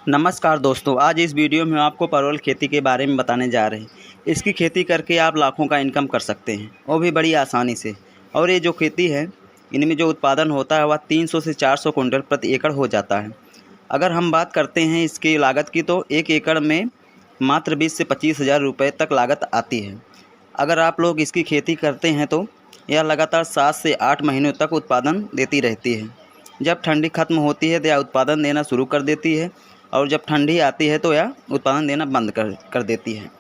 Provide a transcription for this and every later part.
नमस्कार दोस्तों, आज इस वीडियो में आपको परवल खेती के बारे में बताने जा रहे हैं। इसकी खेती करके आप लाखों का इनकम कर सकते हैं, वो भी बड़ी आसानी से। और ये जो खेती है, इनमें जो उत्पादन होता है वह 300 से 400 कुंटल प्रति एकड़ हो जाता है। अगर हम बात करते हैं इसकी लागत की, तो 1 एकड़ में मात्र 20 से 25 हज़ार रुपये तक लागत आती है। अगर आप लोग इसकी खेती करते हैं तो यह लगातार 7 से 8 महीनों तक उत्पादन देती रहती है। जब ठंडी खत्म होती है तो यह उत्पादन देना शुरू कर देती है, और जब ठंडी आती है तो यह उत्पादन देना बंद कर देती है।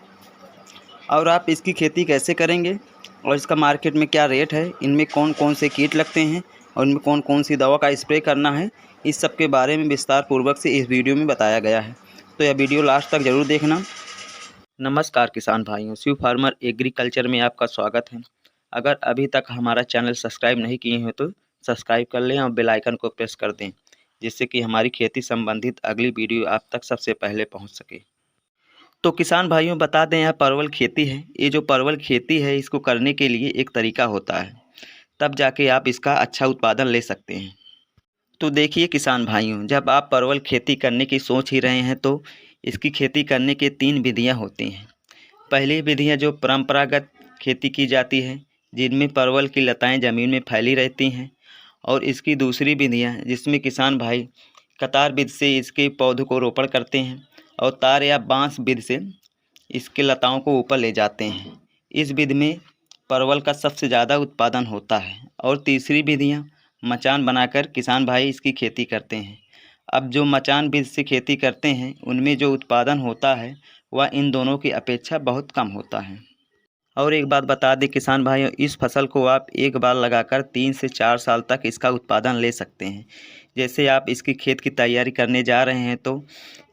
और आप इसकी खेती कैसे करेंगे और इसका मार्केट में क्या रेट है, इनमें कौन कौन से कीट लगते हैं और इनमें कौन कौन सी दवा का स्प्रे करना है, इस सब के बारे में विस्तार पूर्वक से इस वीडियो में बताया गया है। तो यह वीडियो लास्ट तक ज़रूर देखना। नमस्कार किसान भाइयों, शिव फार्मर एग्रीकल्चर में आपका स्वागत है। अगर अभी तक हमारा चैनल सब्सक्राइब नहीं किए हैं तो सब्सक्राइब कर लें और बेल आइकन को प्रेस कर दें, जिससे कि हमारी खेती संबंधित अगली वीडियो आप तक सबसे पहले पहुंच सके। तो किसान भाइयों, बता दें, यह परवल खेती है। ये जो परवल खेती है, इसको करने के लिए एक तरीका होता है, तब जाके आप इसका अच्छा उत्पादन ले सकते हैं। तो देखिए किसान भाइयों, जब आप परवल खेती करने की सोच ही रहे हैं तो इसकी खेती करने के 3 विधियाँ होती हैं। पहली विधियाँ जो परंपरागत खेती की जाती है, जिनमें परवल की लताएँ ज़मीन में फैली रहती हैं, और इसकी दूसरी विधियाँ जिसमें किसान भाई कतार विधि से इसके पौधों को रोपण करते हैं और तार या बांस विधि से इसके लताओं को ऊपर ले जाते हैं। इस विधि में परवल का सबसे ज़्यादा उत्पादन होता है। और तीसरी विधियाँ मचान बनाकर किसान भाई इसकी खेती करते हैं। अब जो मचान विधि से खेती करते हैं, उनमें जो उत्पादन होता है वह इन दोनों की अपेक्षा बहुत कम होता है। और एक बात बता दें किसान भाइयों, इस फसल को आप एक बार लगाकर 3 से 4 साल तक इसका उत्पादन ले सकते हैं। जैसे आप इसकी खेत की तैयारी करने जा रहे हैं तो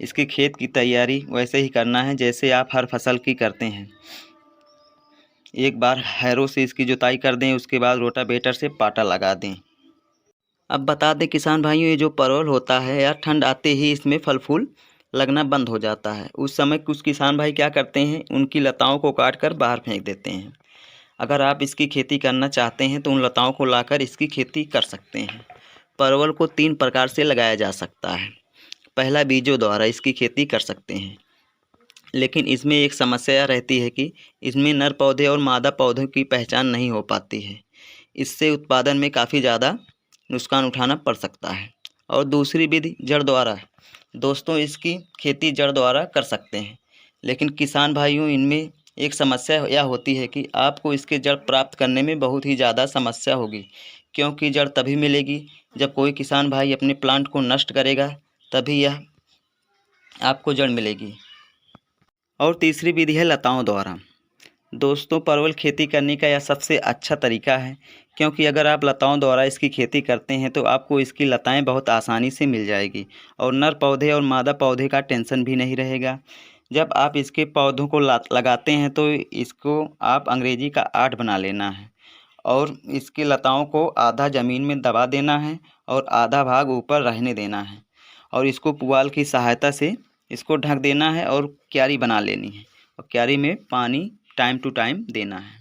इसकी खेत की तैयारी वैसे ही करना है जैसे आप हर फसल की करते हैं। एक बार हैरो से इसकी जुताई कर दें, उसके बाद रोटावेटर से पाटा लगा दें। अब बता दें किसान भाइयों, ये जो परवल होता है यार, ठंड आते ही इसमें फल फूल लगना बंद हो जाता है। उस समय कुछ किसान भाई क्या करते हैं, उनकी लताओं को काट कर बाहर फेंक देते हैं। अगर आप इसकी खेती करना चाहते हैं तो उन लताओं को लाकर इसकी खेती कर सकते हैं। परवल को 3 प्रकार से लगाया जा सकता है। पहला, बीजों द्वारा इसकी खेती कर सकते हैं, लेकिन इसमें एक समस्या रहती है कि इसमें नर पौधे और मादा पौधों की पहचान नहीं हो पाती है। इससे उत्पादन में काफ़ी ज़्यादा नुकसान उठाना पड़ सकता है। और दूसरी विधि जड़ द्वारा है। दोस्तों, इसकी खेती जड़ द्वारा कर सकते हैं, लेकिन किसान भाइयों, इनमें एक समस्या यह होती है कि आपको इसके जड़ प्राप्त करने में बहुत ही ज़्यादा समस्या होगी, क्योंकि जड़ तभी मिलेगी जब कोई किसान भाई अपने प्लांट को नष्ट करेगा, तभी यह आपको जड़ मिलेगी। और तीसरी विधि है लताओं द्वारा। दोस्तों, परवल खेती करने का यह सबसे अच्छा तरीका है, क्योंकि अगर आप लताओं द्वारा इसकी खेती करते हैं तो आपको इसकी लताएं बहुत आसानी से मिल जाएगी और नर पौधे और मादा पौधे का टेंशन भी नहीं रहेगा। जब आप इसके पौधों को लगाते हैं तो इसको आप अंग्रेजी का 8 बना लेना है, और इसकी लताओं को आधा ज़मीन में दबा देना है और आधा भाग ऊपर रहने देना है, और इसको पुआल की सहायता से इसको ढक देना है और क्यारी बना लेनी है, और क्यारी में पानी टाइम टू टाइम देना है।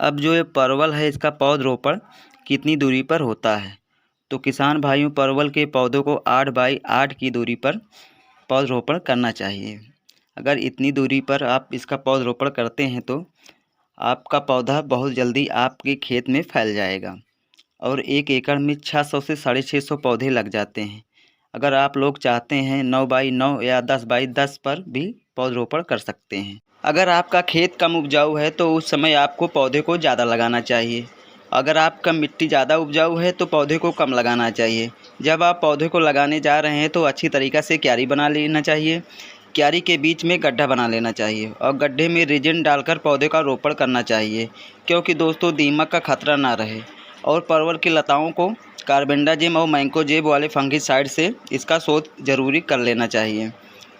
अब जो ये परवल है, इसका पौधरोपण कितनी दूरी पर होता है? तो किसान भाइयों, परवल के पौधों को 8 बाई 8 की दूरी पर पौधरोपण करना चाहिए। अगर इतनी दूरी पर आप इसका पौधरोपण करते हैं तो आपका पौधा बहुत जल्दी आपके खेत में फैल जाएगा, और 1 एकड़ में 600 से 650 पौधे लग जाते हैं। अगर आप लोग चाहते हैं 9 बाई 9 या 10 बाई 10 पर भी पौधरोपण कर सकते हैं। अगर आपका खेत कम उपजाऊ है तो उस समय आपको पौधे को ज़्यादा लगाना चाहिए। अगर आपका मिट्टी ज़्यादा उपजाऊ है तो पौधे को कम लगाना चाहिए। जब आप पौधे को लगाने जा रहे हैं तो अच्छी तरीक़ा से क्यारी बना लेना चाहिए। क्यारी के बीच में गड्ढा बना लेना चाहिए और गड्ढे में रेजिन डालकर पौधे का रोपण करना चाहिए, क्योंकि दोस्तों दीमक का खतरा ना रहे। और परवल की लताओं को कार्बेंडाजिम और मैंकोजेब वाले फंगिसाइड से इसका शोध जरूरी कर लेना चाहिए।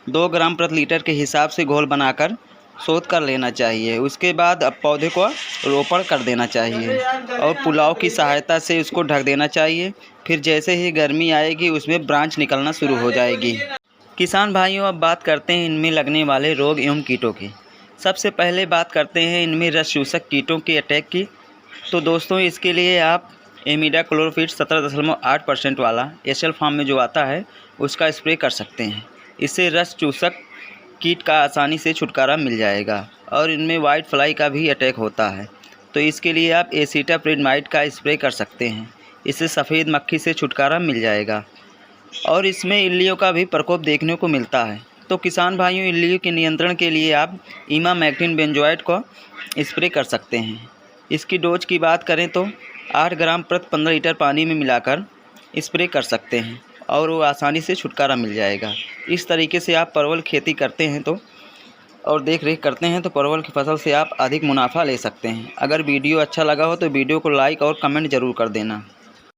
2 ग्राम प्रति लीटर के हिसाब से घोल बनाकर शोध कर लेना चाहिए। उसके बाद अब पौधे को रोपण कर देना चाहिए और पुलाव की सहायता से उसको ढक देना चाहिए। फिर जैसे ही गर्मी आएगी उसमें ब्रांच निकलना शुरू हो जाएगी। किसान भाइयों, अब बात करते हैं इनमें लगने वाले रोग एवं कीटों की। सबसे पहले बात करते हैं इनमें रस चूसक कीटों के अटैक की। तो दोस्तों, इसके लिए आप इमिडाक्लोपीड 17.8% वाला एसएल फार्म में जो आता है उसका स्प्रे कर सकते हैं। इससे रस चूसक कीट का आसानी से छुटकारा मिल जाएगा। और इनमें वाइट फ्लाई का भी अटैक होता है, तो इसके लिए आप एसिटाप्रिडमाइड का स्प्रे कर सकते हैं। इससे सफ़ेद मक्खी से छुटकारा मिल जाएगा। और इसमें इल्लियों का भी प्रकोप देखने को मिलता है। तो किसान भाइयों, इल्लियों के नियंत्रण के लिए आप इमामेक्टिन बेंजोएट को स्प्रे कर सकते हैं। इसकी डोज की बात करें तो 8 ग्राम प्रति 15 लीटर पानी में मिलाकर स्प्रे कर सकते हैं और वो आसानी से छुटकारा मिल जाएगा। इस तरीके से आप परवल खेती करते हैं तो और देख रेख करते हैं तो परवल की फसल से आप अधिक मुनाफा ले सकते हैं। अगर वीडियो अच्छा लगा हो तो वीडियो को लाइक और कमेंट ज़रूर कर देना।